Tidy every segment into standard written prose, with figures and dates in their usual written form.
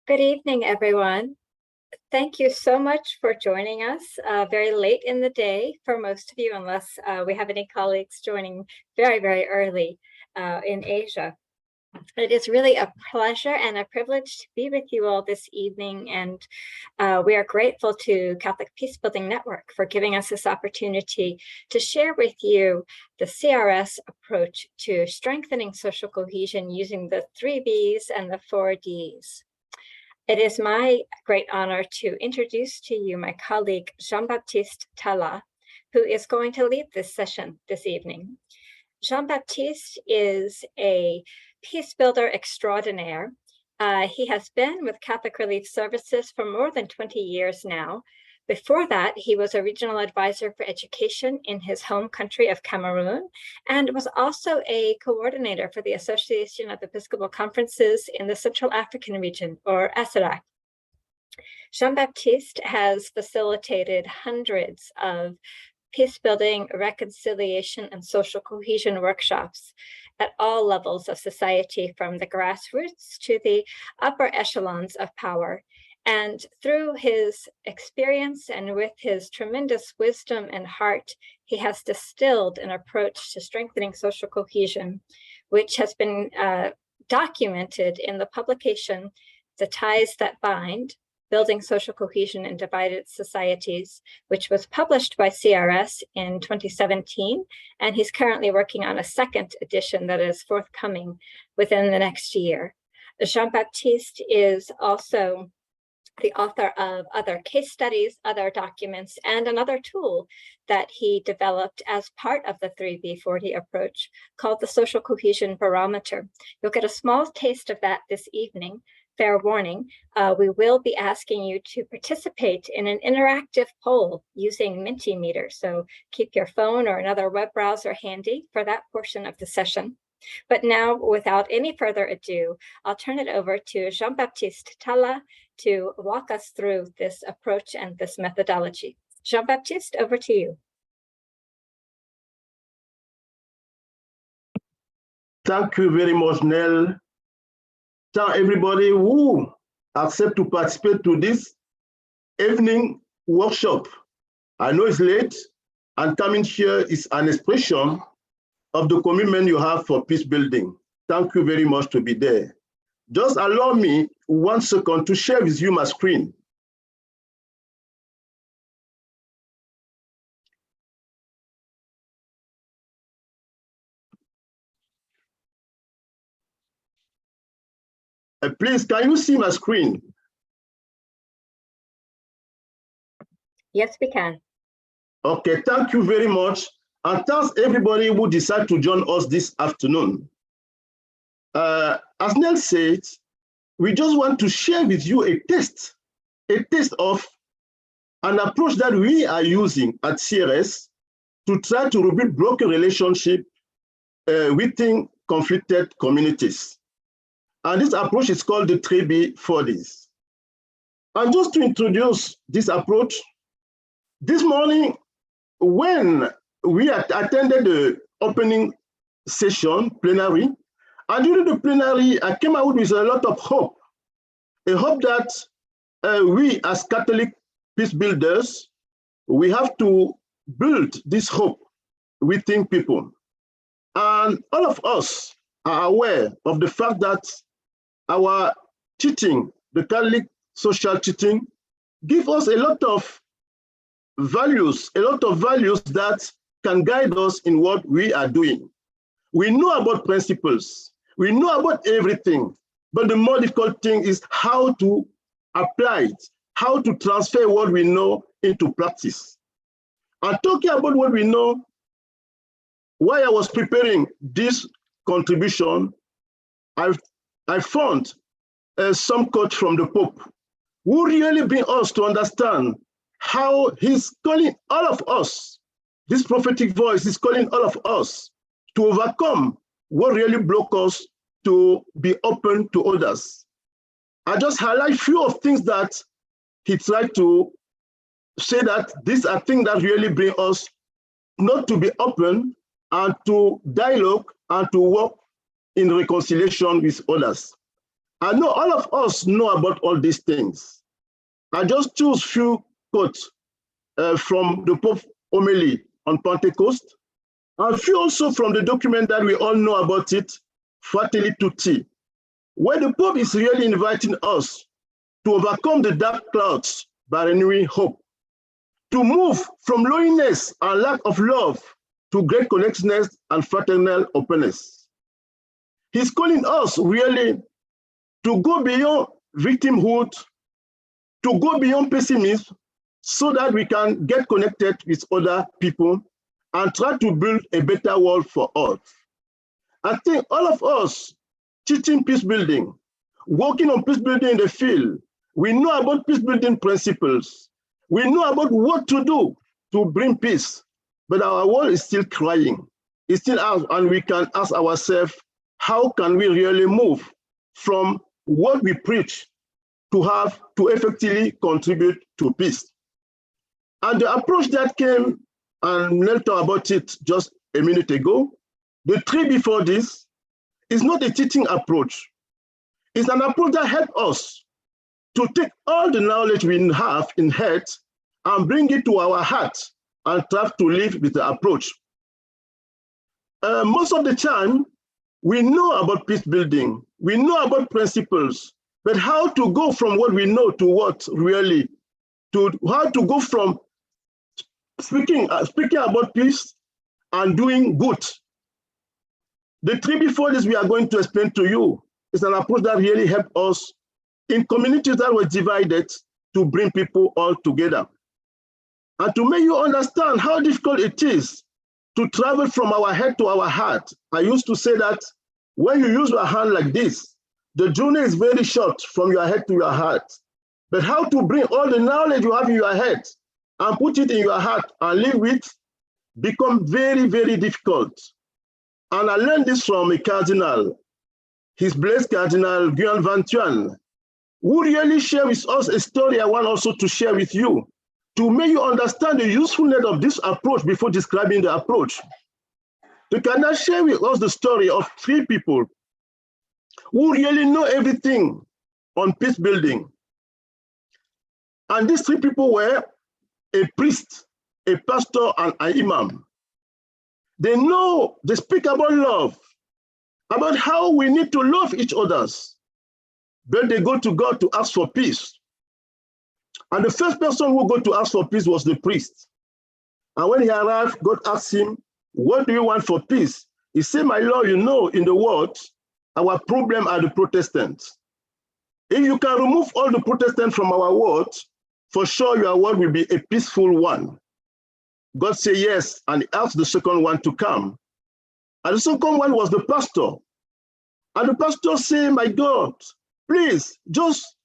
Good evening, everyone. Thank you so much for joining us very late in the day for most of you, unless we have any colleagues joining very, very early in Asia. It is really a pleasure and a privilege to be with you all this evening, and we are grateful to Catholic Peacebuilding Network for giving us this opportunity to share with you the CRS approach to strengthening social cohesion using the 3 Bs and the 4 Ds. It is my great honor to introduce to you my colleague, Jean-Baptiste Talla, who is going to lead this session this evening. Jean-Baptiste is a peace builder extraordinaire. He has been with Catholic Relief Services for more than 20 years now. Before that, he was a regional advisor for education in his home country of Cameroon, and was also a coordinator for the Association of Episcopal Conferences in the Central African region, or ASERAC. Jean-Baptiste has facilitated hundreds of peace building, reconciliation, and social cohesion workshops at all levels of society, from the grassroots to the upper echelons of power. And through his experience and with his tremendous wisdom and heart, he has distilled an approach to strengthening social cohesion, which has been documented in the publication, The Ties That Bind, Building Social Cohesion in Divided Societies, which was published by CRS in 2017. And he's currently working on a second edition that is forthcoming within the next year. Jean-Baptiste is also the author of other case studies, other documents, and another tool that he developed as part of the 3B40 approach called the Social Cohesion Barometer. You'll get a small taste of that this evening. Fair warning, we will be asking you to participate in an interactive poll using Mentimeter. So keep your phone or another web browser handy for that portion of the session. But now, without any further ado, I'll turn it over to Jean-Baptiste Talla to walk us through this approach and this methodology. Jean-Baptiste, over to you. Thank you very much, Nell. Thank everybody who accept to participate to this evening workshop. I know it's late, and coming here is an expression of the commitment you have for peace building. Thank you very much to be there. Just allow me 1 second to share with you my screen. Please, can you see my screen? Yes, we can. Okay, thank you very much. And thanks everybody who decided to join us this afternoon. As Nell said, we just want to share with you a taste of an approach that we are using at CRS to try to rebuild broken relationship within conflicted communities. And this approach is called the 3B4Ds. And just to introduce this approach, this morning, when we attended the opening session, plenary, and during the plenary, I came out with a lot of hope. A hope that we as Catholic peace builders, we have to build this hope within people. And all of us are aware of the fact that our teaching, the Catholic social teaching, give us a lot of values that can guide us in what we are doing. We know about principles, we know about everything, but the more difficult thing is how to apply it, how to transfer what we know into practice. And talking about what we know, while I was preparing this contribution, I found some quote from the Pope, who really bring us to understand how he's calling all of us, this prophetic voice is calling all of us to overcome what really blocks us to be open to others. I just highlight few of things that he tried to say, that these are things that really bring us not to be open and to dialogue and to work in reconciliation with others. I know all of us know about all these things. I just choose few quotes from the Pope homily on Pentecost, and few also from the document that we all know about it, Fratelli Tutti, where the Pope is really inviting us to overcome the dark clouds by renewing hope, to move from loneliness and lack of love to great connectedness and fraternal openness. He's calling us really to go beyond victimhood, to go beyond pessimism, so that we can get connected with other people and try to build a better world for all. I think all of us teaching peace building, working on peace building in the field, we know about peace building principles. We know about what to do to bring peace, but our world is still crying. It's still out, and we can ask ourselves, how can we really move from what we preach to have to effectively contribute to peace? And the approach that came, and Nell talked about it just a minute ago, the 3B4Ds is not a teaching approach. It's an approach that helps us to take all the knowledge we have in head and bring it to our heart and try to live with the approach. Most of the time, we know about peace building, we know about principles, but how to go from what we know to what really, to how to go from speaking about peace and doing good. The 3B4Ds we are going to explain to you is an approach that really helps us in communities that were divided to bring people all together. And to make you understand how difficult it is to travel from our head to our heart. I used to say that when you use your hand like this, the journey is very short from your head to your heart. But how to bring all the knowledge you have in your head and put it in your heart and live with become very, very difficult. And I learned this from a cardinal, His Blessed Cardinal Guyon Van Thuan, who really shared with us a story I want also to share with you, to make you understand the usefulness of this approach before describing the approach. The cardinal shared with us the story of 3 people who really know everything on peace building. And these 3 people were a priest, a pastor, and an imam. They speak about love, about how we need to love each other. But they go to God to ask for peace. And the first person who got to ask for peace was the priest. And when he arrived, God asked him, what do you want for peace? He said, my Lord, you know, in the world, our problem are the Protestants. If you can remove all the Protestants from our world, for sure your world will be a peaceful one. God said yes, and he asked the second one to come. And the second one was the pastor. And the pastor said, my God, please just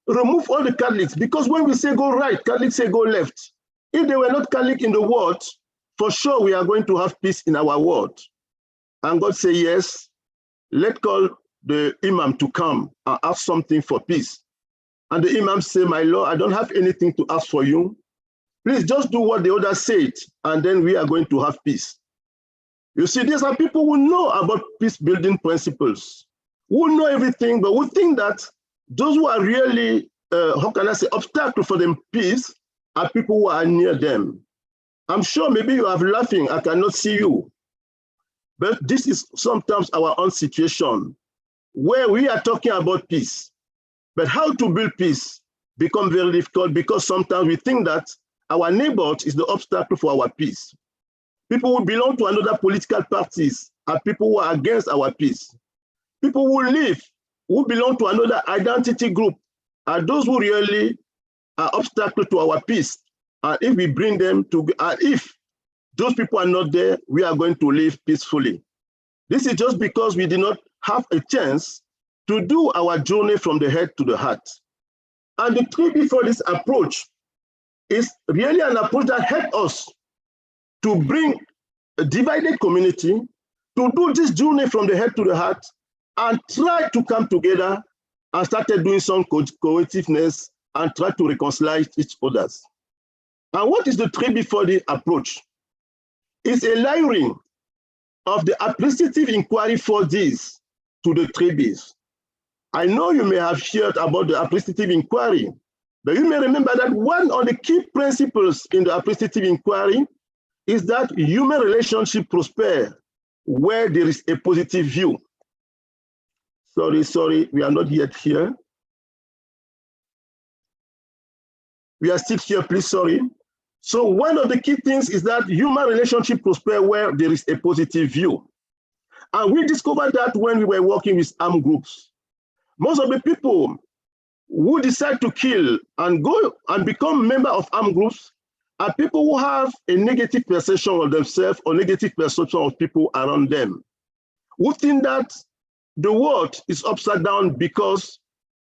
remove all the Catholics, because when we say go right, Catholics say go left. If they were not Catholic in the world, for sure we are going to have peace in our world. And God said, yes, let's call the imam to come and ask something for peace. And the imam said, my Lord, I don't have anything to ask for you. Please just do what the others said, and then we are going to have peace. You see, these are people who know about peace building principles, who know everything, but who think that those who are really, how can I say, obstacle for them peace are people who are near them. I'm sure maybe you are laughing, I cannot see you. But this is sometimes our own situation where we are talking about peace. But how to build peace becomes very difficult, because sometimes we think that our neighbors is the obstacle for our peace. People who belong to another political parties are people who are against our peace. People who belong to another identity group are those who really are obstacle to our peace. And if we bring them to, if those people are not there, we are going to live peacefully. This is just because we did not have a chance to do our journey from the head to the heart. And the trick for this approach is really an approach that helps us to bring a divided community, to do this journey from the head to the heart, and try to come together and started doing some cohesiveness and try to reconcile each other. And what is the trick before the approach? It's a layering of the appreciative inquiry 4Ds to the 3Bs. I know you may have heard about the appreciative inquiry, but you may remember that one of the key principles in the appreciative inquiry is that human relationships prosper where there is a positive view. Sorry, we are not yet here. We are still here, please, sorry. So one of the key things is that human relationships prosper where there is a positive view. And we discovered that when we were working with armed groups. Most of the people who decide to kill and go and become members of armed groups are people who have a negative perception of themselves or negative perception of people around them, who think that the world is upside down because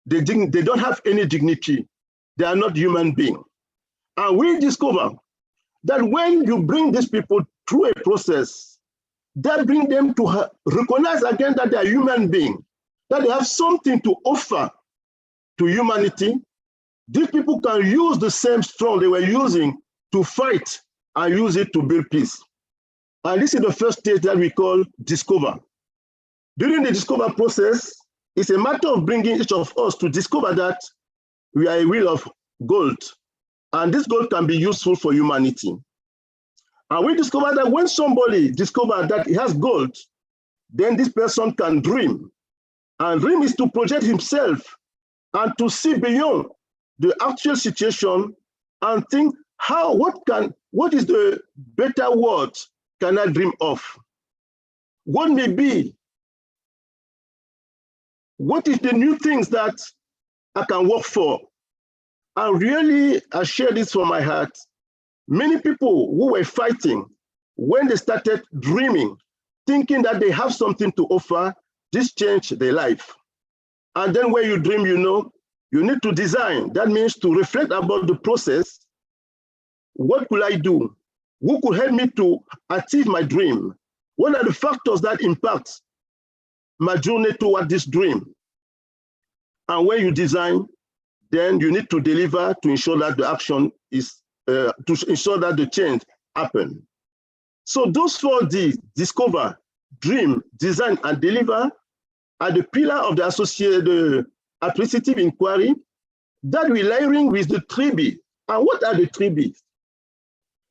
they don't have any dignity. They are not human beings. And we discover that when you bring these people through a process, that brings them to recognize again that they are human beings, that they have something to offer to humanity. These people can use the same strength they were using to fight and use it to build peace. And this is the first stage that we call discover. During the discover process, it's a matter of bringing each of us to discover that we are a wheel of gold, and this gold can be useful for humanity. And we discover that when somebody discovers that he has gold, then this person can dream. And dream is to project himself and to see beyond the actual situation and think what is the better world can I dream of? What may be? What is the new things that I can work for? And really, I share this from my heart. Many people who were fighting, when they started dreaming, thinking that they have something to offer, this changed their life. And then when you dream, you need to design. That means to reflect about the process. What could I do? Who could help me to achieve my dream? What are the factors that impact my journey toward this dream? And when you design, then you need to deliver to ensure that the action is, to ensure that the change happens. So those 4Ds, discover, dream, design, and deliver, are the pillar of the associated appreciative inquiry that we're layering with the 3B. And what are the 3Bs?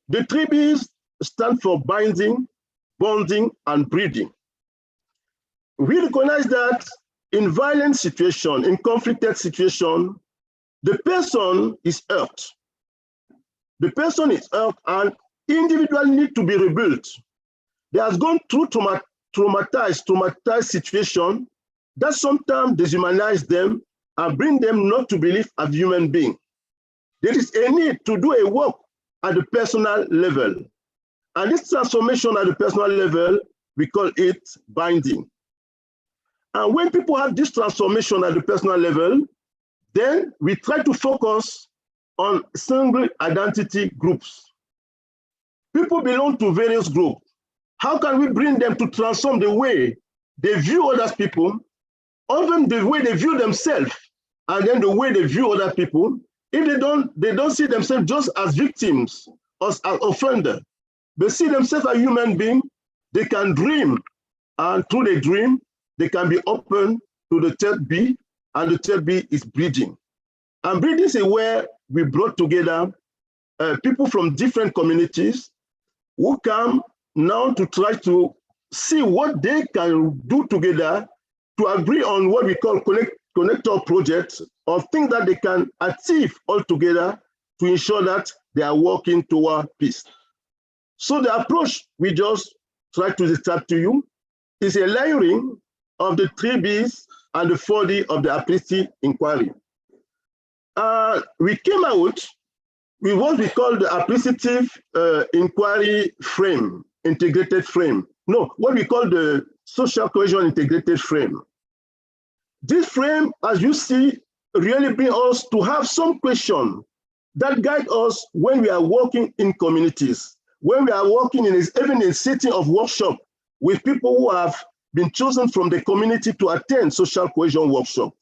The 3Bs stand for binding, bonding, and breeding. We recognize that in violent situation, in conflicted situation, the person is hurt. The person is hurt and individual need to be rebuilt. They have gone through traumatized situation that sometimes dehumanize them and bring them not to believe as human beings. There is a need to do a work at the personal level. And this transformation at the personal level, we call it binding. And when people have this transformation at the personal level, then we try to focus on single identity groups. People belong to various groups. How can we bring them to transform the way they view other people, even the way they view themselves, and then the way they view other people? If they don't see themselves just as victims or as offenders, they see themselves as human beings, they can dream, and through the dream, they can be open to the third B, and the third B is breeding. And breeding is where we brought together people from different communities who come now to try to see what they can do together to agree on what we call connector projects, or things that they can achieve all together to ensure that they are working toward peace. So the approach we just tried to describe to you is a layering of the 3Bs and the 4D of the Appreciative Inquiry. We came out with what we call the Appreciative Inquiry frame, integrated frame. No, what we call the Social Cohesion Integrated Frame. This frame, as you see, really brings us to have some question that guide us when we are working in communities, when we are working in even a setting of workshop with people who have been chosen from the community to attend social cohesion workshop.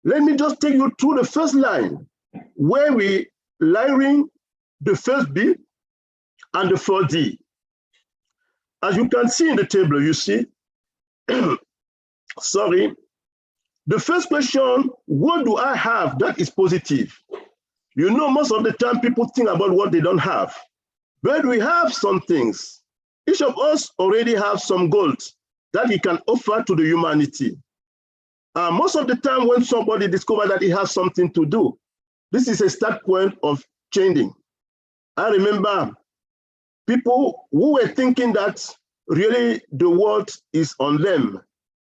Let me just take you through the first line, where we layering the first B and the 4D. As you can see in the table, you see, sorry, the first question, what do I have that is positive? You know, most of the time people think about what they don't have, but we have some things. Each of us already have some goals that he can offer to the humanity. Most of the time when somebody discovers that he has something to do, this is a start point of changing. I remember people who were thinking that really the world is on them,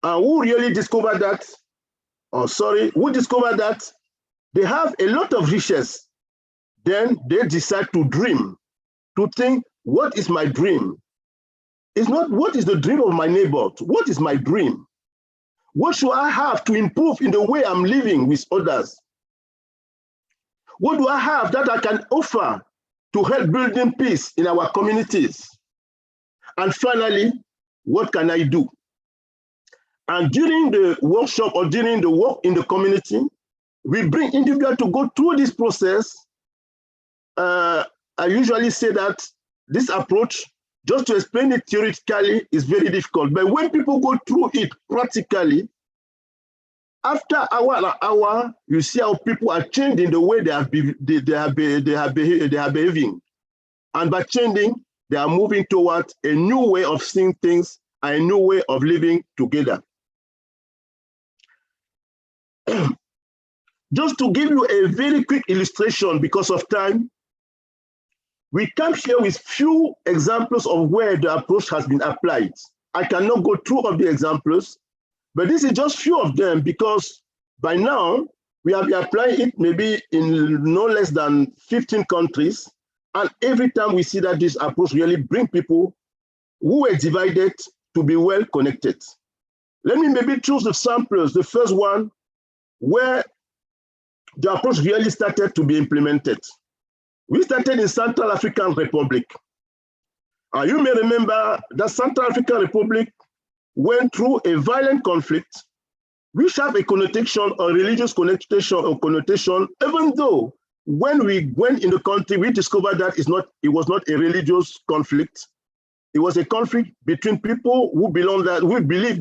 and who really discovered that, who discovered that they have a lot of riches. Then they decide to dream, to think, what is my dream? It's not what is the dream of my neighbor, what is my dream? What should I have to improve in the way I'm living with others? What do I have that I can offer to help building peace in our communities? And finally, what can I do? And during the workshop or during the work in the community, we bring individuals to go through this process. I usually say that this approach, just to explain it theoretically, is very difficult. But when people go through it practically, after hour and hour, you see how people are changing the way they are behaving. And by changing, they are moving towards a new way of seeing things and a new way of living together. Just to give you a very quick illustration because of time, we come here with few examples of where the approach has been applied. I cannot go through all the examples, but this is just few of them because by now we have been applying it maybe in no less than 15 countries. And every time we see that this approach really brings people who were divided to be well connected. Let me maybe choose the samples. The first one, where the approach really started to be implemented. We started in Central African Republic. You may remember that Central African Republic went through a violent conflict, which have a connotation or religious connotation, even though when we went in the country, we discovered that it was not a religious conflict. It was a conflict between people who believe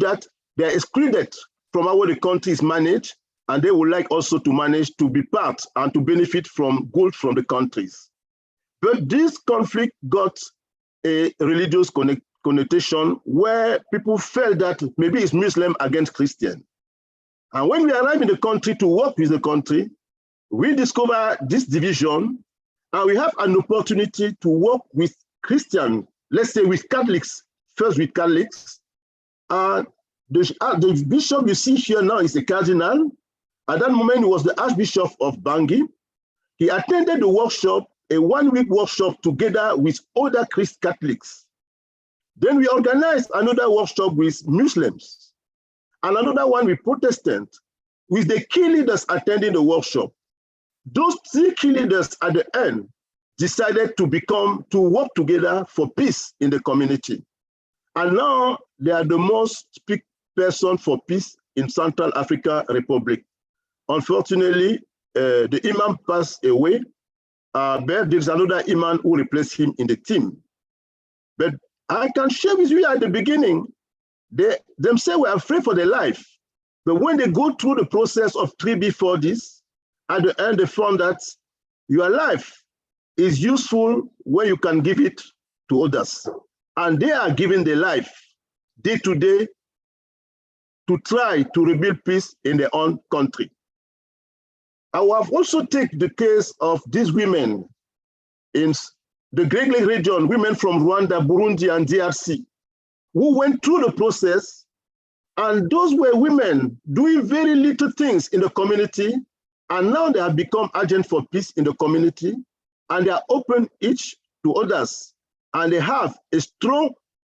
that they are excluded from how the country is managed, and they would like also to manage to be part and to benefit from good from the countries. But this conflict got a religious connotation where people felt that maybe it's Muslim against Christian. And when we arrive in the country to work with the country, we discover this division, and we have an opportunity to work with Christian, let's say with Catholics, first with Catholics. And the bishop you see here now is a cardinal. At that moment, he was the Archbishop of Bangui. He attended the workshop, a one-week workshop together with other Catholics. Then we organized another workshop with Muslims, and another one with Protestants, with the key leaders attending the workshop. Those three key leaders at the end decided to work together for peace in the community. And now they are the most speak person for peace in Central African Republic. Unfortunately, the imam passed away, but there's another imam who replaced him in the team. But I can share with you at the beginning, they themselves were afraid for their life. But when they go through the process of 3B4 this, at the end they found that your life is useful when you can give it to others. And they are giving their life day to day to try to rebuild peace in their own country. I will have also taken the case of these women in the Great Lake region, women from Rwanda, Burundi, and DRC, who went through the process, and those were women doing very little things in the community, and now they have become agents for peace in the community, and they are open each to others, and they have a strong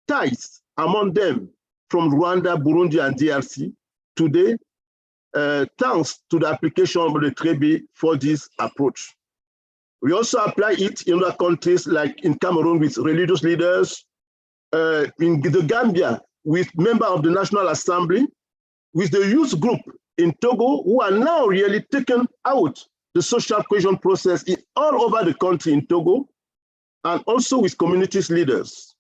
ties among them from Rwanda, Burundi, and DRC today, thanks to the application of the 3B for this approach. We also apply it in other countries, like in Cameroon with religious leaders, in the Gambia with members of the National Assembly, with the youth group in Togo, who are now really taking out the social cohesion process all over the country in Togo, and also with communities leaders.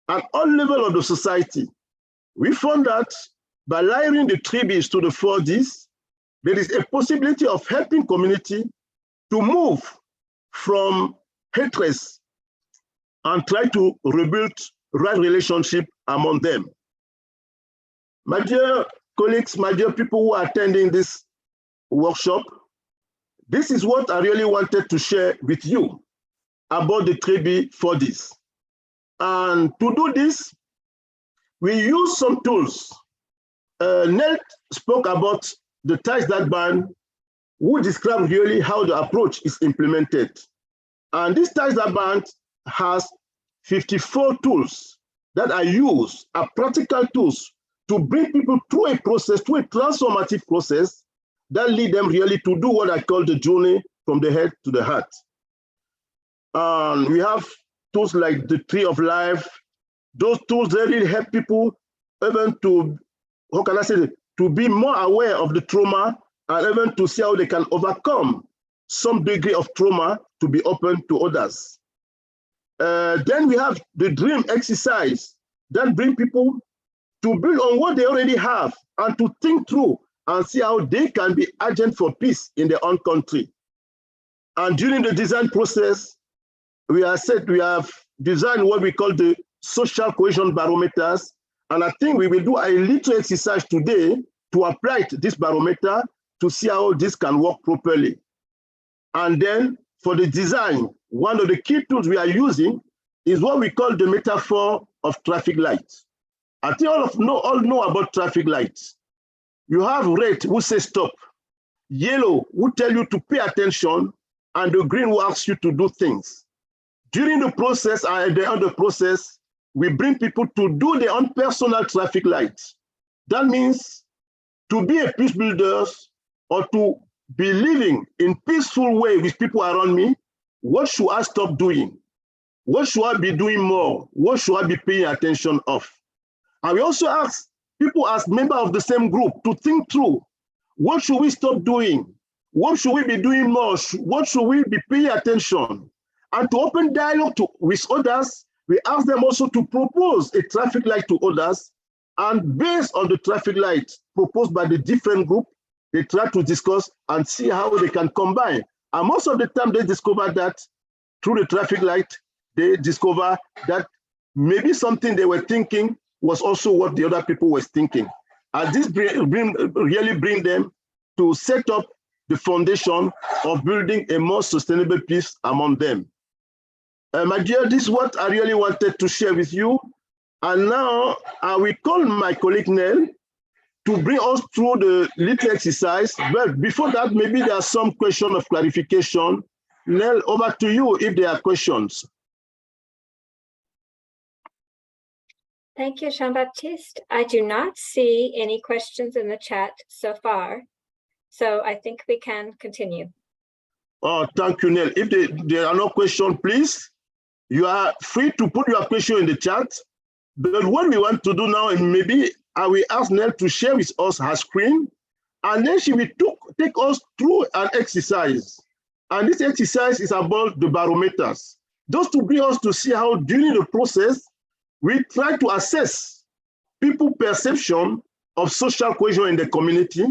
At all levels of the society, we found that by layering the 3Bs to the 4Ds, there is a possibility of helping community to move from hatred and try to rebuild right relationship among them. My dear colleagues, my dear people who are attending this workshop, this is what I really wanted to share with you about the 3B for this. And to do this, we use some tools. Nell spoke about the ties that bind, who described really how the approach is implemented. And this ties that bind has 54 tools that are used, are practical tools to bring people through a process, through a transformative process that lead them really to do what I call the journey from the head to the heart. And we have tools like the Tree of Life. Those tools really help people even to, how can I say it, to be more aware of the trauma and even to see how they can overcome some degree of trauma to be open to others. Then we have the dream exercise that bring people to build on what they already have and to think through and see how they can be agents for peace in their own country. And during the design process, we have designed what we call the social cohesion barometers. And I think we will do a little exercise today to apply this barometer to see how this can work properly. And then for the design, one of the key tools we are using is what we call the metaphor of traffic lights. I think all know about traffic lights. You have red who says stop, yellow who tell you to pay attention, and the green who asks you to do things. During the process and at the end of the process, we bring people to do their own personal traffic lights. That means to be a peace builder or to be living in peaceful way with people around me, what should I stop doing? What should I be doing more? What should I be paying attention of? And we also ask people as members of the same group to think through, what should we stop doing? What should we be doing more? What should we be paying attention? And to open dialogue with others, we ask them also to propose a traffic light to others. And based on the traffic light proposed by the different group, they try to discuss and see how they can combine. And most of the time they discover that through the traffic light, they discover that maybe something they were thinking was also what the other people were thinking. And this really bring them to set up the foundation of building a more sustainable peace among them. My dear, this is what I really wanted to share with you. And now I will call my colleague Nell to bring us through the little exercise. But before that, maybe there are some questions of clarification. Nell, over to you if there are questions. Thank you, Jean-Baptiste. I do not see any questions in the chat so far, so I think we can continue. Oh, thank you, Nell. If there are no questions, please, you are free to put your question in the chat. But what we want to do now, and maybe I will ask Nell to share with us her screen, and then she will take us through an exercise. And this exercise is about the barometers, just to bring us to see how during the process, we try to assess people's perception of social cohesion in the community.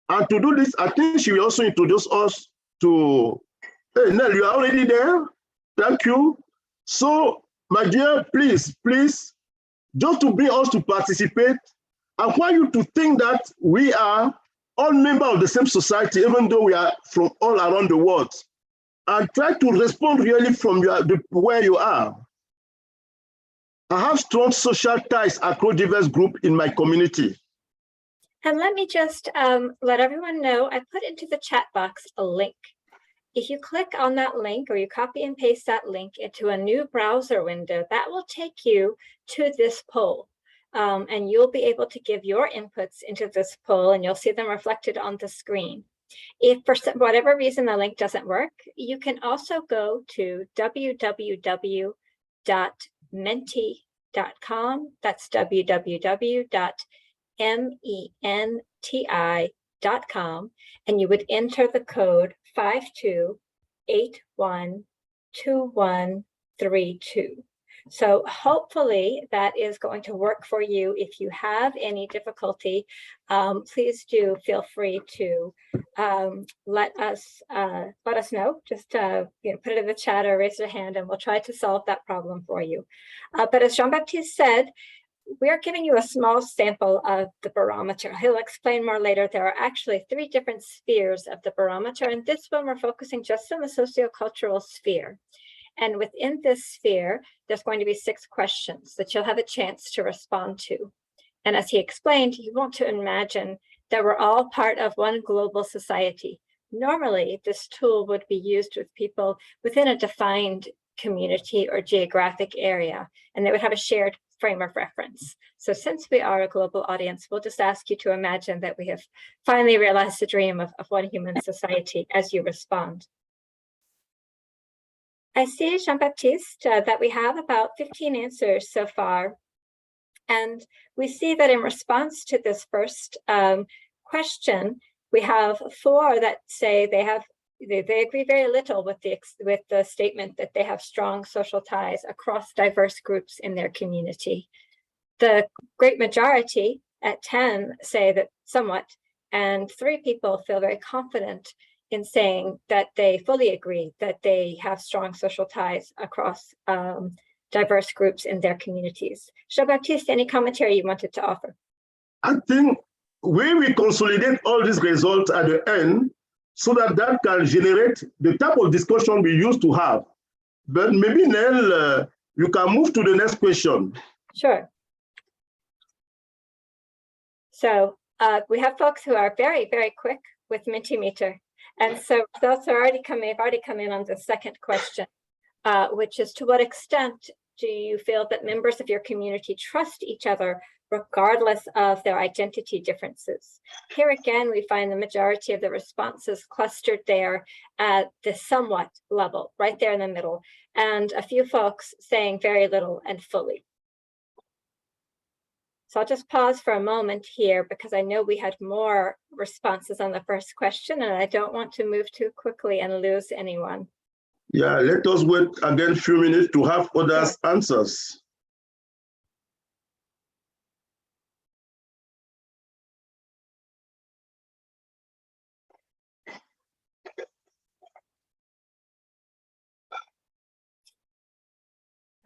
And to do this, I think she will also introduce us to, hey, Nell, you are already there? Thank you. So, my dear, please, just to bring us to participate, I want you to think that we are all members of the same society, even though we are from all around the world, and try to respond really from where you are. I have strong social ties across diverse groups in my community. And let me just let everyone know, I put into the chat box a link. If you click on that link or you copy and paste that link into a new browser window, that will take you to this poll. And you'll be able to give your inputs into this poll and you'll see them reflected on the screen. If for whatever reason the link doesn't work, you can also go to www.menti.com. That's www.menti.com. And you would enter the code 52812132. So hopefully that is going to work for you. If you have any difficulty, please do feel free to let us know. Just put it in the chat or raise your hand and we'll try to solve that problem for you. But as Jean-Baptiste said, we're giving you a small sample of the barometer. He'll explain more later. There are actually 3 different spheres of the barometer, and this one we're focusing just on the sociocultural sphere. And within this sphere, there's going to be 6 questions that you'll have a chance to respond to. And as he explained, you want to imagine that we're all part of one global society. Normally, this tool would be used with people within a defined community or geographic area, and they would have a shared frame of reference. So since we are a global audience, we'll just ask you to imagine that we have finally realized the dream of one human society as you respond. I see, Jean-Baptiste, that we have about 15 answers so far. And we see that in response to this first question, we have 4 that say they agree very little with the statement that they have strong social ties across diverse groups in their community. The great majority at 10 say that somewhat, and 3 people feel very confident in saying that they fully agree that they have strong social ties across diverse groups in their communities. Jean-Baptiste, any commentary you wanted to offer? I think we will consolidate all these results at the end so that can generate the type of discussion we used to have. But maybe, Nell, you can move to the next question. Sure. So we have folks who are very, very quick with Mentimeter. And so results have already come in on the second question, which is, to what extent do you feel that members of your community trust each other regardless of their identity differences? Here again, we find the majority of the responses clustered there at the somewhat level, right there in the middle, and a few folks saying very little and fully. So I'll just pause for a moment here because I know we had more responses on the first question and I don't want to move too quickly and lose anyone. Yeah, let us wait again a few minutes to have others' answers.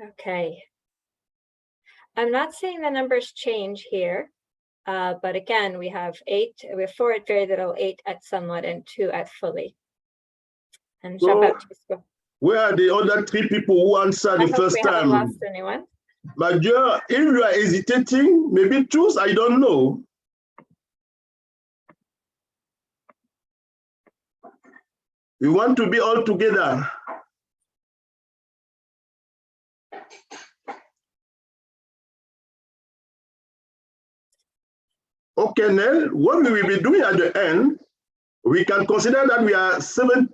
Okay. I'm not seeing the numbers change here, but again, we have 4 at very little, 8 at somewhat, and 2 at fully. And So, Jean-Baptiste, where are the other 3 people who answered the first we haven't time? lost anyone. My dear, if you are hesitating, maybe choose, I don't know. We want to be all together. Okay, Nell, what we will be doing at the end, we can consider that we are 17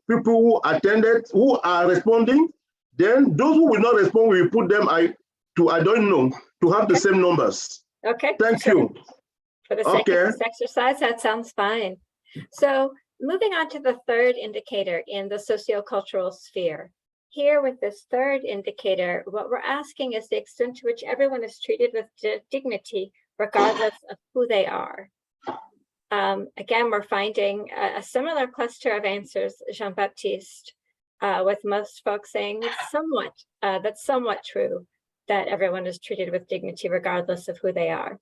people who attended, who are responding. Then those who will not respond, we will put them to, I don't know, to have the same numbers. Okay. Thank you. For the sake of this exercise, that sounds fine. So moving on to the third indicator in the sociocultural sphere. Here with this third indicator, what we're asking is the extent to which everyone is treated with dignity, regardless of who they are. Again, we're finding a similar cluster of answers, Jean-Baptiste, with most folks saying that's somewhat true, that everyone is treated with dignity regardless of who they are.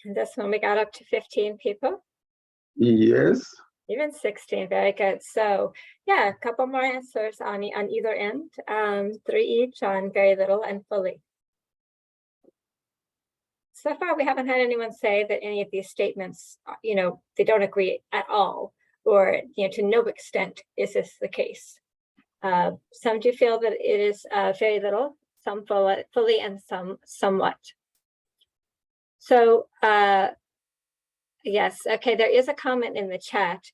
And this one, we got up to 15 people. Yes. Even 16, very good. So yeah, a couple more answers on either end, 3 each on very little and fully. So far, we haven't had anyone say that any of these statements, they don't agree at all, or to no extent is this the case. Some do feel that it is very little, some fully, and some somewhat. So yes, okay, there is a comment in the chat,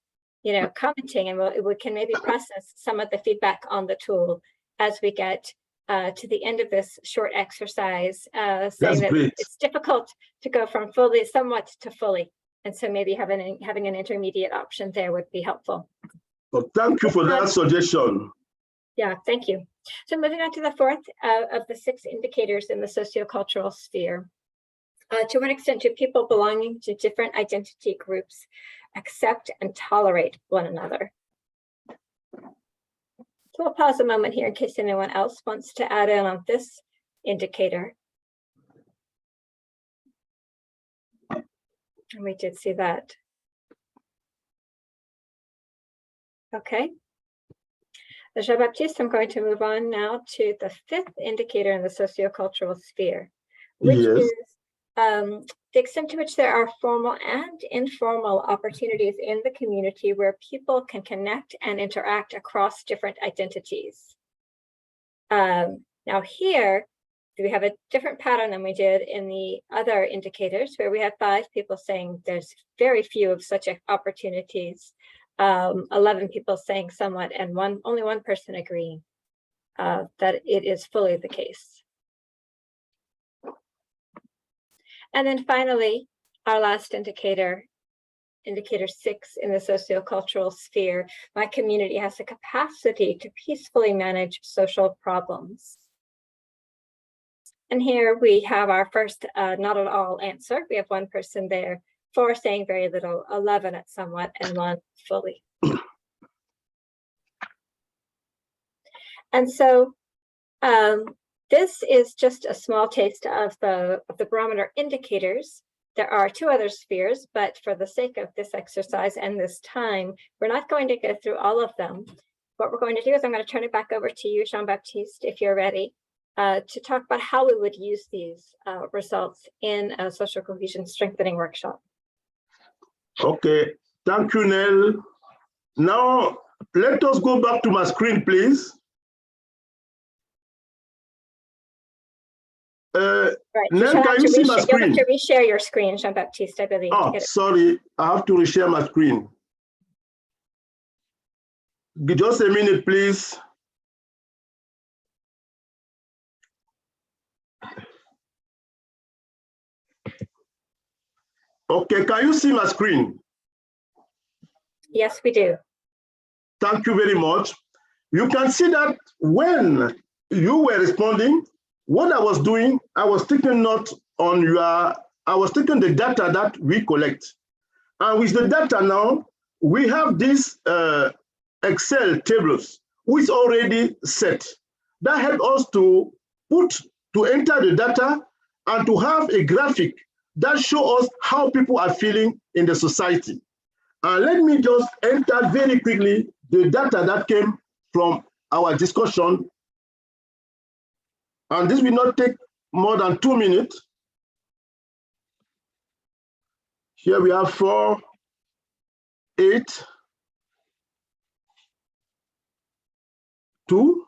commenting, and we can maybe process some of the feedback on the tool as we get to the end of this short exercise, saying that it's difficult to go from somewhat to fully. And so maybe having an intermediate option there would be helpful. Well, thank you for that suggestion. Yeah, thank you. So moving on to the fourth of the 6 indicators in the sociocultural sphere. To what extent do people belonging to different identity groups accept and tolerate one another? So we'll pause a moment here in case anyone else wants to add in on this indicator. And we did see that. Okay. Jean-Baptiste, I'm going to move on now to the 5th indicator in the sociocultural sphere, which is the extent to which there are formal and informal opportunities in the community where people can connect and interact across different identities. Now here, we have a different pattern than we did in the other indicators, where we had 5 people saying there's very few of such opportunities, 11 people saying somewhat, and only one person agreeing that it is fully the case. And then finally, our last indicator, indicator 6 in the sociocultural sphere, my community has the capacity to peacefully manage social problems. And here we have our first not at all answer. We have 1 person there, 4 saying very little, 11 at somewhat, and 1 fully. And so this is just a small taste of the barometer indicators. There are 2 other spheres, but for the sake of this exercise and this time, we're not going to go through all of them. What we're going to do is I'm going to turn it back over to you, Jean-Baptiste, if you're ready, to talk about how we would use these results in a social cohesion strengthening workshop. Okay, thank you, Nell. Now, let us go back to my screen, please. Right. Nell, can you see my screen? You'll have to reshare your screen, Jean-Baptiste, I believe. Oh, sorry, I have to reshare my screen. Just a minute, please. Okay, can you see my screen? Yes, we do. Thank you very much. You can see that when you were responding, what I was doing, I was taking note on your I was taking the data that we collect. And with the data now, we have these Excel tables, which is already set. That helps us to enter the data and to have a graphic that shows us how people are feeling in the society. And let me just enter very quickly the data that came from our discussion. And this will not take more than 2 minutes. Here we have 4, 8, 2.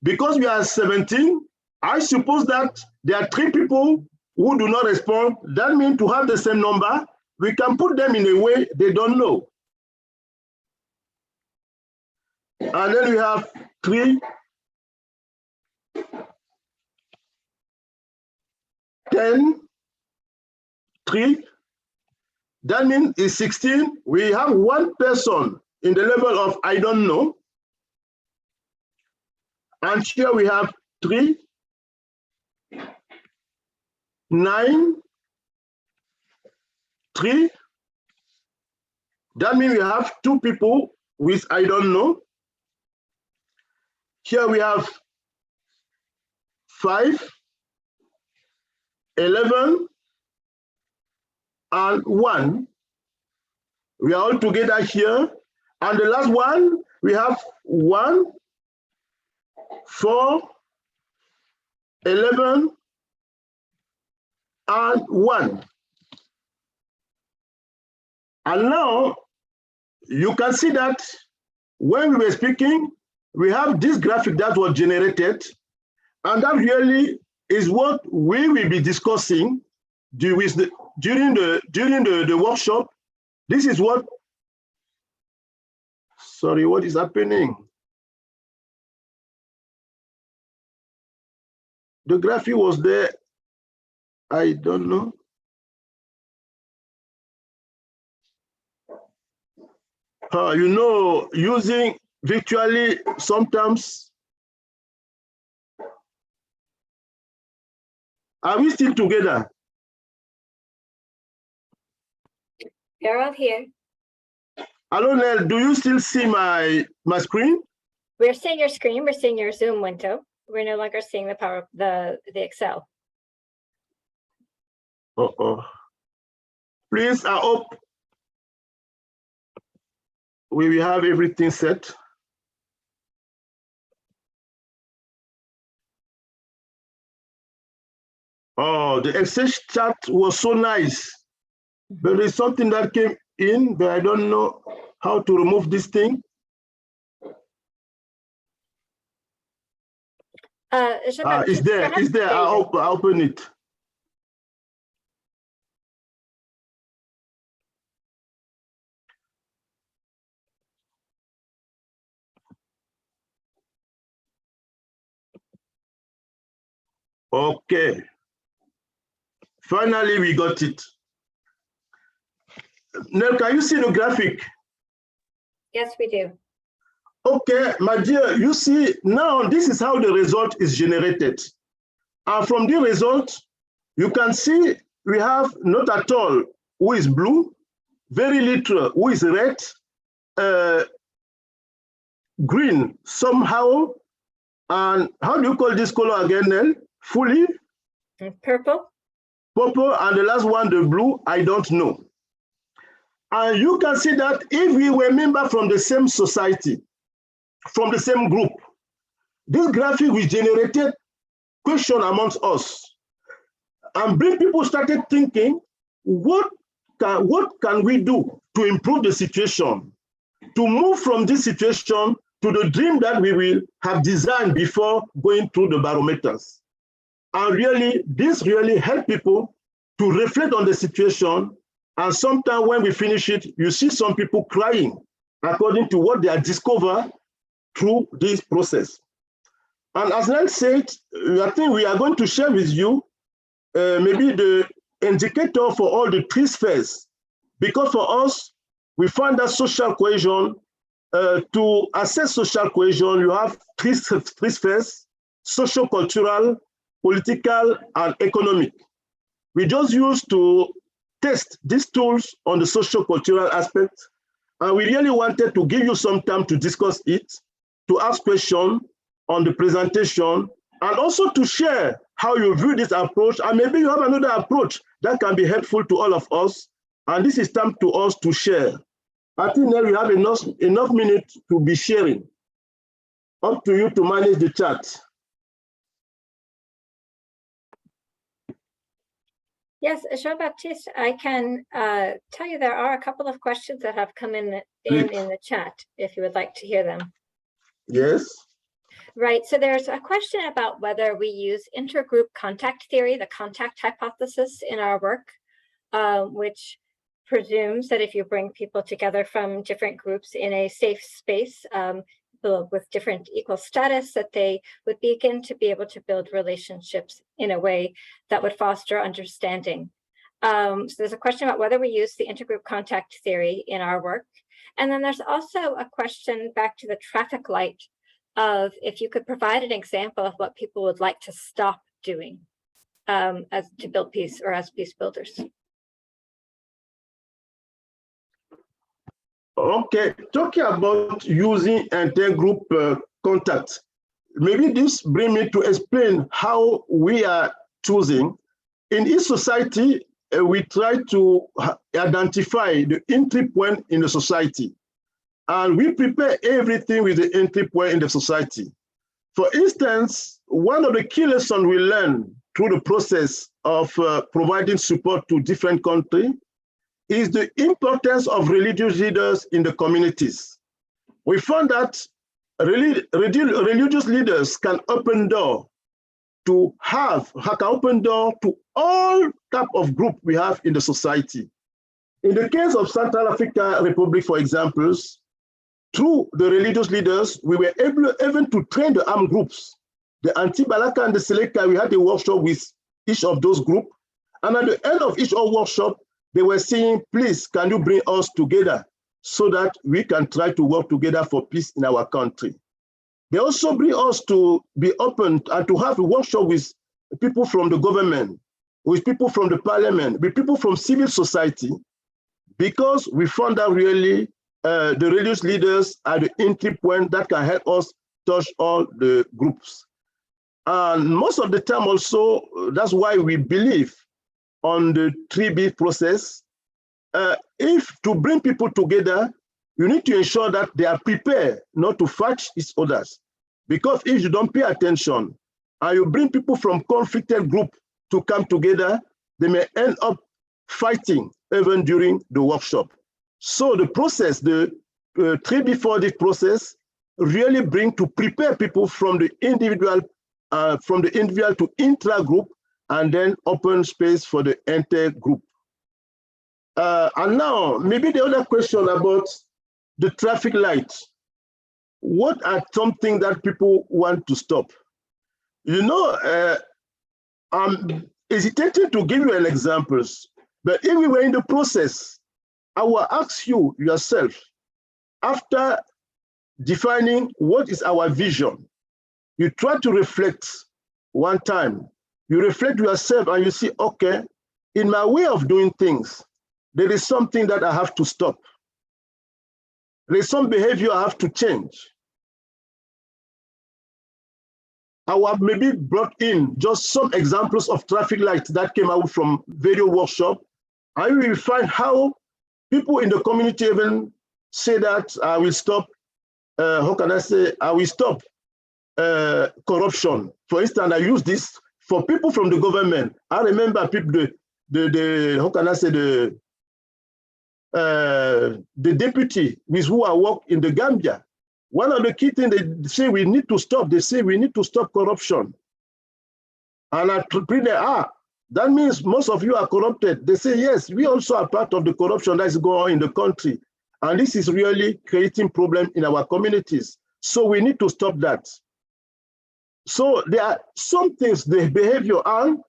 Because we are 17, I suppose that there are 3 people who do not respond. That means to have the same number, we can put them in a way they don't know. And then we have 3, 10, 3. That means it's 16. We have 1 person in the level of I don't know. And here we have 3, 9, 3. That means we have 2 people with I don't know. Here we have 5, 11, and 1. We are all together here. And the last one, we have 1, 4, 11, and 1. And now you can see that when we were speaking, we have this graphic that was generated, and that really is what we will be discussing during the workshop. This is what, sorry, what is happening? The graphic was there, I don't know. You know, using virtually sometimes. Are we still together? They're all here. Hello, Nell, do you still see my screen? We're seeing your screen. We're seeing your Zoom window. We're no longer seeing the Excel. Uh-oh. Please, I hope we will have everything set. Oh, the Excel chart was so nice. But there's something that came in, but I don't know how to remove this thing. It's there, it's there. I'll open it. Okay. Finally, we got it. Nell, can you see the graphic? Yes, we do. Okay, my dear, you see, now this is how the result is generated. And from the result, you can see we have not at all who is blue, very little who is red, green somehow, and how do you call this color again, Nell? Fully? Purple. Purple, and the last one, the blue, I don't know. And you can see that if we were members from the same society, from the same group, this graphic we generated question amongst us and bring people started thinking, what can we do to improve the situation, to move from this situation to the dream that we will have designed before going through the barometers. And really, this really helped people to reflect on the situation. And sometimes when we finish it, you see some people crying according to what they have discovered through this process. And as Nell said, I think we are going to share with you maybe the indicator for all the three spheres. Because for us, we find that social cohesion, to assess social cohesion, you have three spheres: social, cultural, political, and economic. We just used to test these tools on the socio-cultural aspect, and we really wanted to give you some time to discuss it, to ask questions on the presentation, and also to share how you view this approach, and maybe you have another approach that can be helpful to all of us, and this is time to us to share. I think now we have enough minutes to be sharing. Up to you to manage the chat. Yes, Jean-Baptiste, I can tell you there are a couple of questions that have come in the chat, if you would like to hear them. Yes. Right, so there's a question about whether we use intergroup contact theory, the contact hypothesis, in our work, which presumes that if you bring people together from different groups in a safe space, with different equal status, that they would begin to be able to build relationships in a way that would foster understanding. So there's a question about whether we use the intergroup contact theory in our work. And then there's also a question back to the traffic light of if you could provide an example of what people would like to stop doing as to build peace or as peace builders. Okay, talking about using intergroup contact, maybe this brings me to explain how we are choosing. In each society, we try to identify the entry point in the society, and we prepare everything with the entry point in the society. For instance, one of the key lessons we learn through the process of providing support to different countries is the importance of religious leaders in the communities. We found that religious leaders can open door to all type of group we have in the society. In the case of Central African Republic, for example, through the religious leaders, we were able even to train the armed groups. The Anti-Balaka and the Seleka, we had a workshop with each of those groups. And at the end of each workshop, they were saying, please, can you bring us together so that we can try to work together for peace in our country? They also bring us to be open and to have a workshop with people from the government, with people from the parliament, with people from civil society, because we found that really the religious leaders are the entry point that can help us touch all the groups. And most of the time also, that's why we believe on the 3B process. If to bring people together, you need to ensure that they are prepared not to fight each other. Because if you don't pay attention and you bring people from conflicted group to come together, they may end up fighting even during the workshop. So the process, the 3B4D process, really bring to prepare people from the individual to intra-group, and then open space for the intergroup. And now, maybe the other question about the traffic lights. What are something that people want to stop? You know, I'm hesitating to give you an example, but if we were in the process, I will ask you yourself, after defining what is our vision, you try to reflect one time. You reflect yourself and you see, okay, in my way of doing things, there is something that I have to stop. There is some behavior I have to change. I have maybe brought in just some examples of traffic lights that came out from video workshop. And we will find how people in the community even say that I will stop, how can I say, I will stop corruption. For instance, I use this for people from the government. I remember people, how can I say, the deputy with who I work in the Gambia. One of the key things they say we need to stop, they say we need to stop corruption. And I bring there, that means most of you are corrupted. They say, yes, we also are part of the corruption that is going on in the country. And this is really creating problems in our communities. So we need to stop that. So there are some things, the behavior, and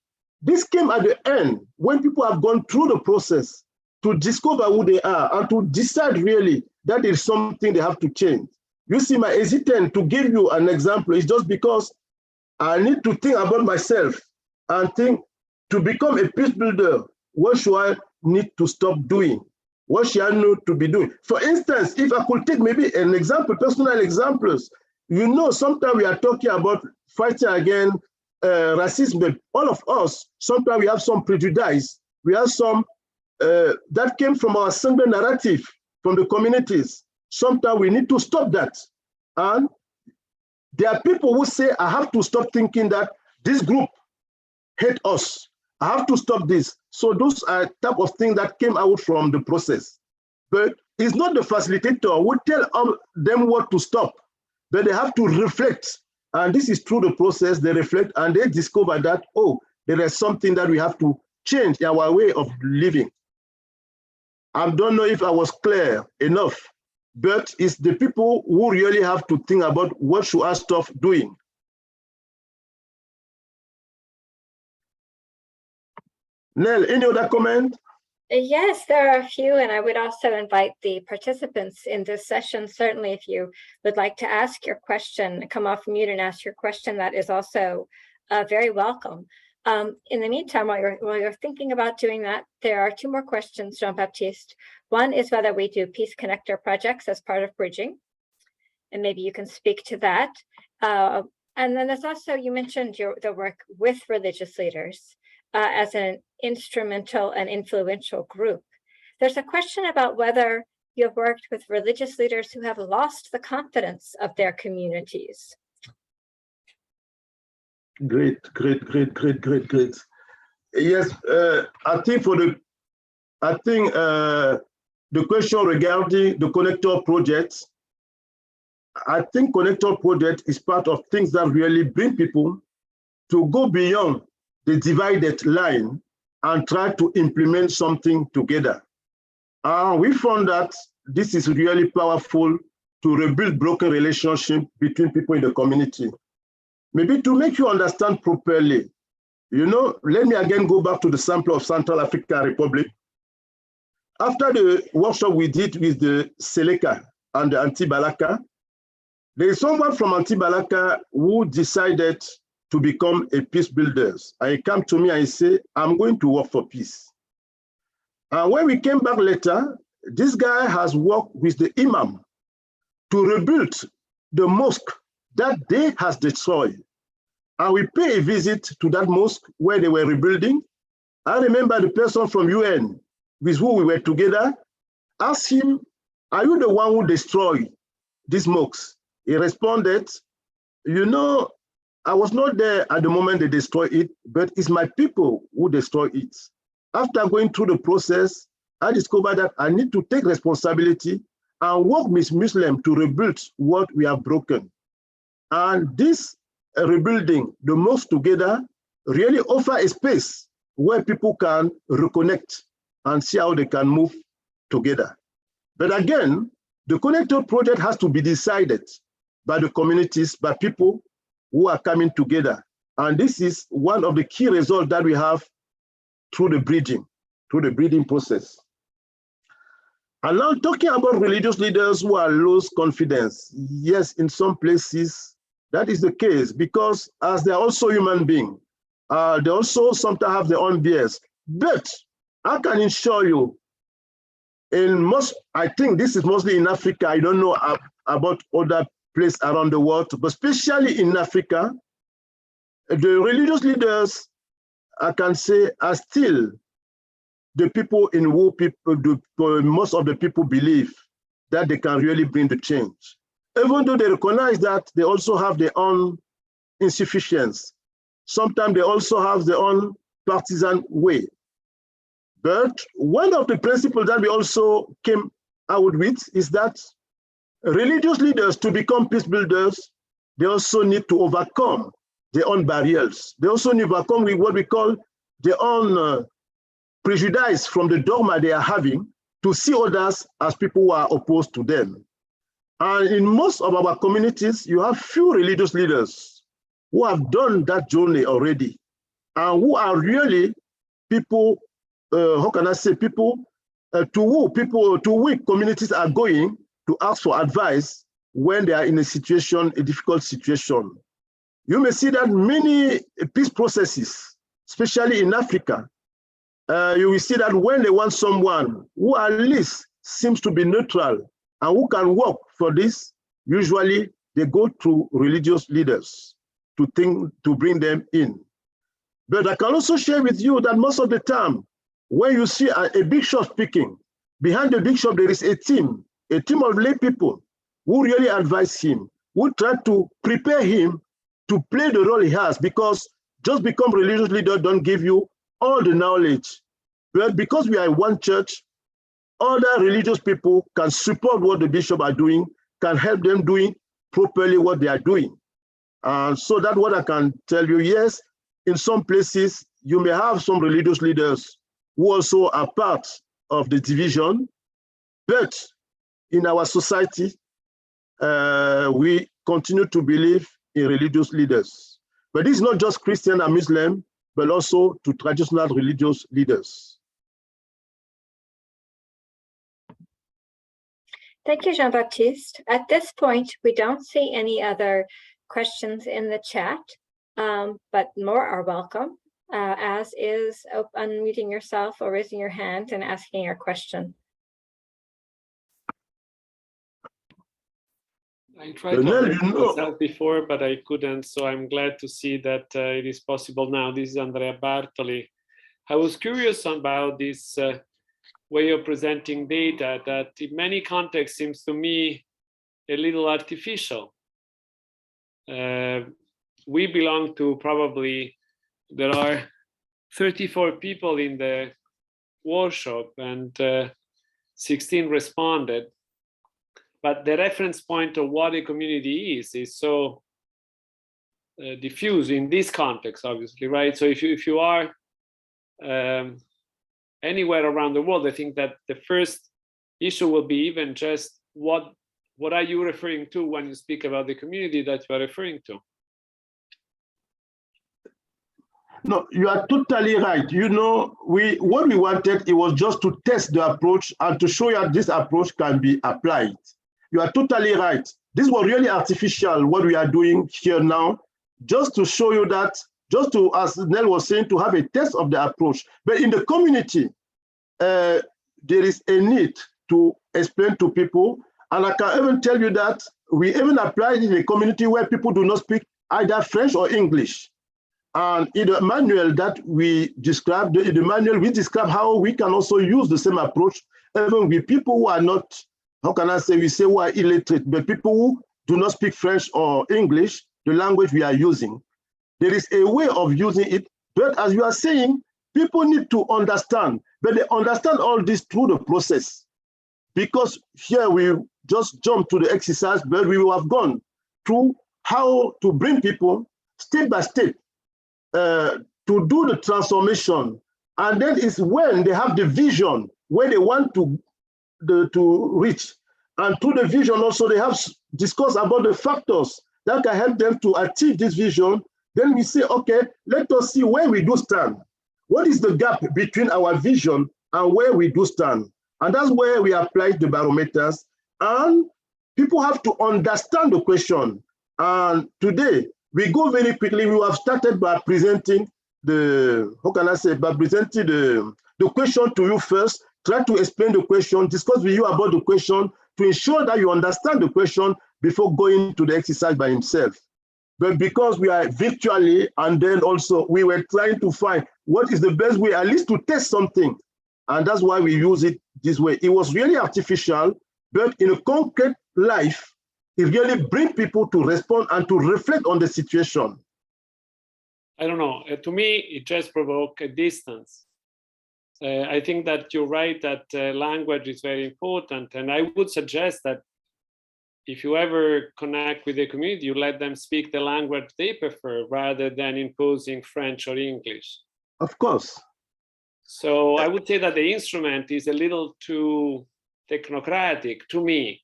this came at the end when people have gone through the process to discover who they are and to decide really that is something they have to change. You see, my hesitant to give you an example is just because I need to think about myself and think to become a peace builder, what should I need to stop doing? What should I need to be doing? For instance, if I could take maybe an example, personal examples, you know, sometimes we are talking about fighting against racism. All of us, sometimes we have some prejudice. We have some that came from our single narrative, from the communities. Sometimes we need to stop that. And there are people who say, I have to stop thinking that this group hate us. I have to stop this. So those are type of things that came out from the process. But it's not the facilitator who tell them what to stop, but they have to reflect. And this is through the process, they reflect and they discover that, oh, there is something that we have to change in our way of living. I don't know if I was clear enough, but it's the people who really have to think about what should I stop doing. Nell, any other comment? Yes, there are a few, and I would also invite the participants in this session. Certainly, if you would like to ask your question, come off mute and ask your question, that is also very welcome. In the meantime, while you're thinking about doing that, there are two more questions, Jean-Baptiste. One is whether we do Peace Connector projects as part of bridging, and maybe you can speak to that. And then there's also, you mentioned the work with religious leaders as an instrumental and influential group. There's a question about whether you've worked with religious leaders who have lost the confidence of their communities. Great. Yes, I think the question regarding the connector project, I think connector project is part of things that really bring people to go beyond the divided line and try to implement something together. We found that this is really powerful to rebuild broken relationships between people in the community. Maybe to make you understand properly, you know, let me again go back to the sample of Central African Republic. After the workshop we did with the Seleka and the Anti-Balaka, there is someone from Anti-Balaka who decided to become a peace builders. And he came to me and he said, I'm going to work for peace. And when we came back later, this guy has worked with the imam to rebuild the mosque that they has destroyed. And we pay a visit to that mosque where they were rebuilding. I remember the person from UN with whom we were together asked him, are you the one who destroyed this mosque? He responded, you know, I was not there at the moment they destroyed it, but it's my people who destroyed it. After going through the process, I discovered that I need to take responsibility and work with Muslims to rebuild what we have broken. And this rebuilding the mosque together really offer a space where people can reconnect and see how they can move together. But again, the connector project has to be decided by the communities, by people who are coming together. And this is one of the key results that we have through the bridging process. And now talking about religious leaders who are lost confidence. Yes, in some places, that is the case because as they're also human beings, they also sometimes have their own bias. But I can assure you, I think this is mostly in Africa, I don't know about other places around the world, but especially in Africa, the religious leaders, I can say, are still the people in who most of the people believe that they can really bring the change. Even though they recognize that they also have their own insufficiency. Sometimes they also have their own partisan way. But one of the principles that we also came out with is that religious leaders, to become peace builders, they also need to overcome their own barriers. They also need to overcome what we call their own prejudice from the dogma they are having to see others as people who are opposed to them. And in most of our communities, you have few religious leaders who have done that journey already and who are really people, how can I say, people to which communities are going to ask for advice when they are in a situation, a difficult situation. you may see that many peace processes, especially in Africa, you will see that when they want someone who at least seems to be neutral and who can work for this, usually they go to religious leaders to bring them in. But I can also share with you that most of the time, when you see a bishop speaking, behind the bishop there is a team of lay people who really advise him, who try to prepare him to play the role he has, because just become religious leader don't give you all the knowledge. But because we are in one church, other religious people can support what the bishop are doing, can help them doing properly what they are doing. So that's what I can tell you. Yes, in some places, you may have some religious leaders who also are part of the division, but in our society, we continue to believe in religious leaders. But this is not just Christian and Muslim, but also to traditional religious leaders. Thank you, Jean-Baptiste. At this point, we don't see any other questions in the chat, but more are welcome, as is unmuting yourself or raising your hand and asking your question. I tried to unmute myself before, but I couldn't, so I'm glad to see that it is possible now. This is Andrea Bartoli. I was curious about this way of presenting data that in many contexts seems to me a little artificial. We belong to probably, there are 34 people in the workshop and 16 responded. But the reference point of what a community is so diffuse in this context, obviously, right? So if you are anywhere around the world, I think that the first issue will be even just what are you referring to when you speak about the community that you are referring to? No, you are totally right. You know, what we wanted, it was just to test the approach and to show you how this approach can be applied. You are totally right. This was really artificial, what we are doing here now, just to show you that, just to, as Nell was saying, to have a test of the approach. But in the community, there is a need to explain to people. And I can even tell you that we even applied in a community where people do not speak either French or English. And in the manual that we described, in the manual, we describe how we can also use the same approach, even with people who are not, how can I say, we say who are illiterate, but people who do not speak French or English, the language we are using. There is a way of using it, but as you are saying, people need to understand, but they understand all this through the process. Because here we just jump to the exercise, but we will have gone through how to bring people step by step to do the transformation. And then it's when they have the vision, where they want to reach. And through the vision also, they have discussed about the factors that can help them to achieve this vision. Then we say, okay, let us see where we do stand. What is the gap between our vision and where we do stand? And that's where we apply the barometers. And people have to understand the question. And today, we go very quickly. We have started by presenting the, how can I say, by presenting the question to you first, try to explain the question, discuss with you about the question to ensure that you understand the question before going to the exercise by himself. But because we are virtually, and then also we were trying to find what is the best way, at least to test something. And that's why we use it this way. It was really artificial, but in a concrete life, it really brings people to respond and to reflect on the situation. I don't know. To me, it just provokes a distance. I think that you're right that language is very important. And I would suggest that if you ever connect with the community, you let them speak the language they prefer rather than imposing French or English. Of course. So I would say that the instrument is a little too technocratic to me.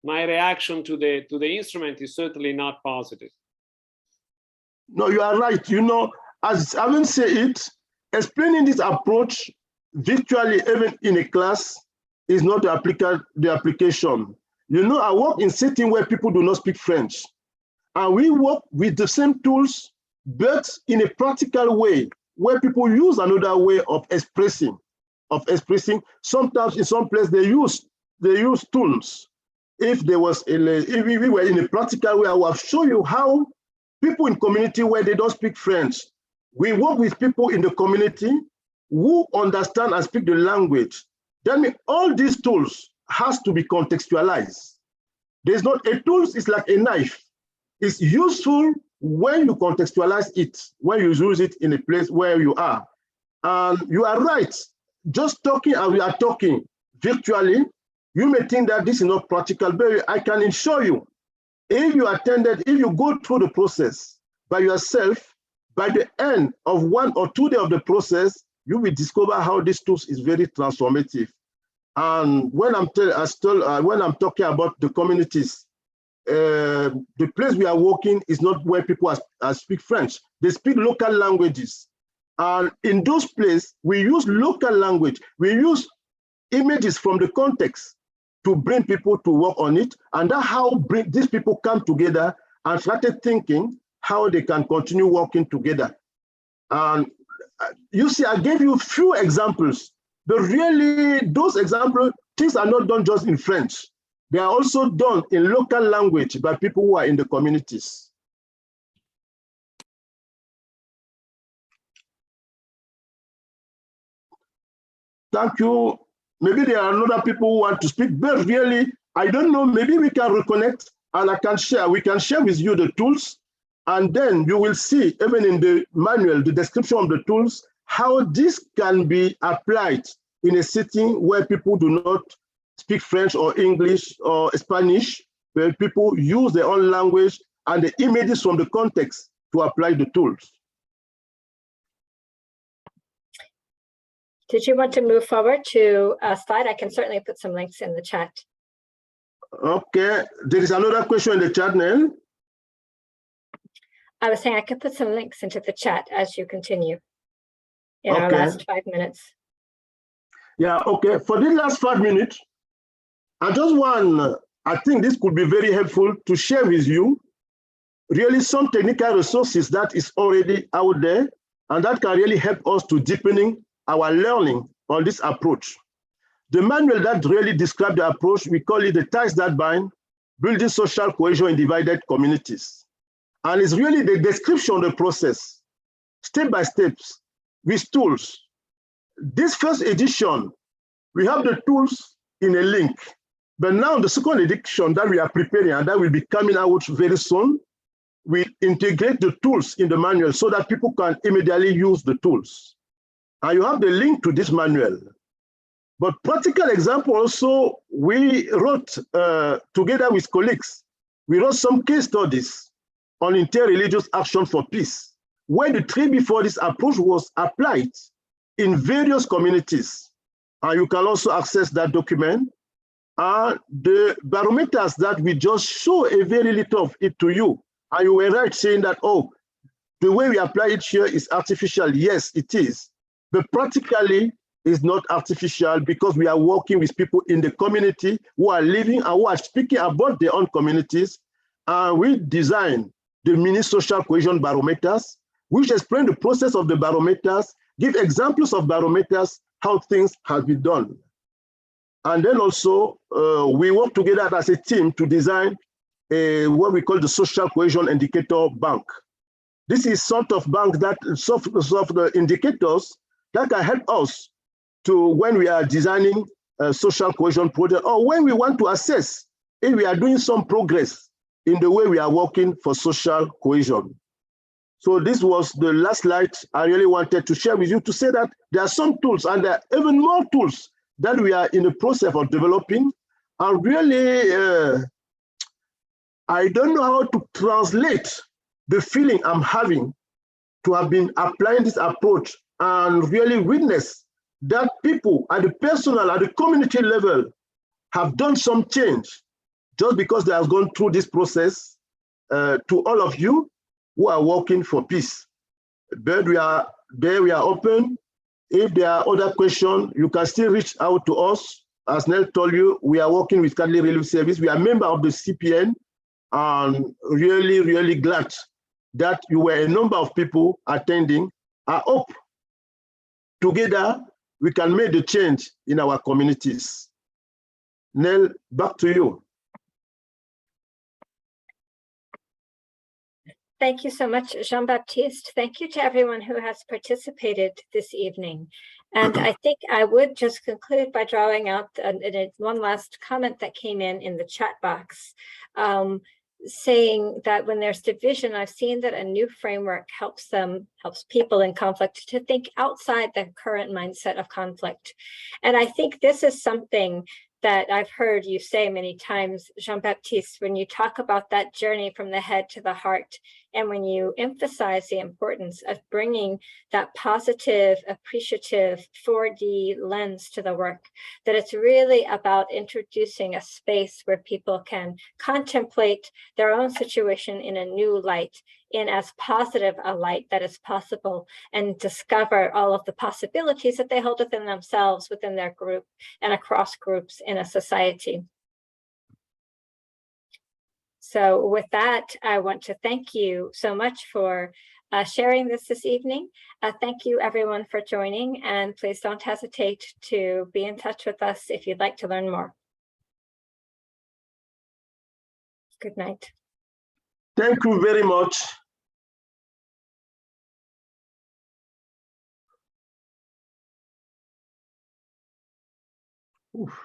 My reaction to the instrument is certainly not positive. No, you are right. You know, as I will say it, explaining this approach virtually, even in a class, is not the application. You know, I work in setting where people do not speak French. And we work with the same tools, but in a practical way, where people use another way of expressing. Sometimes in some place they use tools. If we were in a practical way, I will show you how people in community where they don't speak French, we work with people in the community who understand and speak the language. Then all these tools has to be contextualized. There's not a tool, it's like a knife. It's useful when you contextualize it, when you use it in a place where you are. And you are right, just talking as we are talking virtually, you may think that this is not practical, but I can assure you, if you go through the process by yourself, by the end of 1 or 2 days of the process, you will discover how this tool is very transformative. And when I'm talking about the communities, the place we are working is not where people speak French. They speak local languages. And in those places, we use local language. We use images from the context to bring people to work on it. And that's how these people come together and started thinking how they can continue working together. And you see, I gave you a few examples, but really those examples, things are not done just in French. They are also done in local language by people who are in the communities. Thank you. Maybe there are other people who want to speak, but really, I don't know, maybe we can reconnect and we can share with you the tools, and then you will see, even in the manual, the description of the tools, how this can be applied in a setting where people do not speak French or English or Spanish, where people use their own language and the images from the context to apply the tools. Did you want to move forward to a slide? I can certainly put some links in the chat. Okay, there is another question in the chat, Nell. I was saying I could put some links into the chat as you continue in our Okay. last 5 minutes. Yeah, okay. For the last 5 minutes, I think this could be very helpful to share with you really some technical resources that is already out there and that can really help us to deepening our learning on this approach. The manual that really describes the approach, we call it the ties that bind, building social cohesion in divided communities. And it's really the description of the process, step by steps, with tools. This first edition, we have the tools in a link, but now the second edition that we are preparing and that will be coming out very soon, we integrate the tools in the manual so that people can immediately use the tools. And you have the link to this manual. But practical example also, we wrote together with colleagues, we wrote some case studies on interreligious action for peace, where the 3 before this approach was applied in various communities. And you can also access that document. And the barometers that we just show a very little of it to you. And you were right saying that, oh, the way we apply it here is artificial. Yes, it is. But practically, it's not artificial because we are working with people in the community who are living and who are speaking about their own communities. And we design the mini social cohesion barometers, which explain the process of the barometers, give examples of barometers, how things have been done. And then also, we work together as a team to design what we call the social cohesion indicator bank. This is sort of bank that sort of the indicators that can help us to when we are designing a social cohesion project or when we want to assess if we are doing some progress in the way we are working for social cohesion. So this was the last slide I really wanted to share with you to say that there are some tools and there are even more tools that we are in the process of developing. And really, I don't know how to translate the feeling I'm having to have been applying this approach and really witness that people at the personal, at the community level have done some change just because they have gone through this process to all of you who are working for peace. But we are there, we are open. If there are other questions, you can still reach out to us. As Nell told you, we are working with Catholic Relief Service. We are a member of the CPN, and really, really glad that you were a number of people attending. I hope together we can make the change in our communities. Nell, back to you. Thank you so much, Jean-Baptiste. Thank you to everyone who has participated this evening. And I think I would just conclude by drawing out one last comment that came in the chat box, saying that when there's division, I've seen that a new framework helps people in conflict to think outside the current mindset of conflict. And I think this is something that I've heard you say many times, Jean-Baptiste, when you talk about that journey from the head to the heart, and when you emphasize the importance of bringing that positive, appreciative 4D lens to the work, that it's really about introducing a space where people can contemplate their own situation in a new light, in as positive a light that is possible, and discover all of the possibilities that they hold within themselves, within their group, and across groups in a society. So with that, I want to thank you so much for sharing this evening. Thank you everyone for joining, and please don't hesitate to be in touch with us if you'd like to learn more. Good night. Thank you very much. Oof.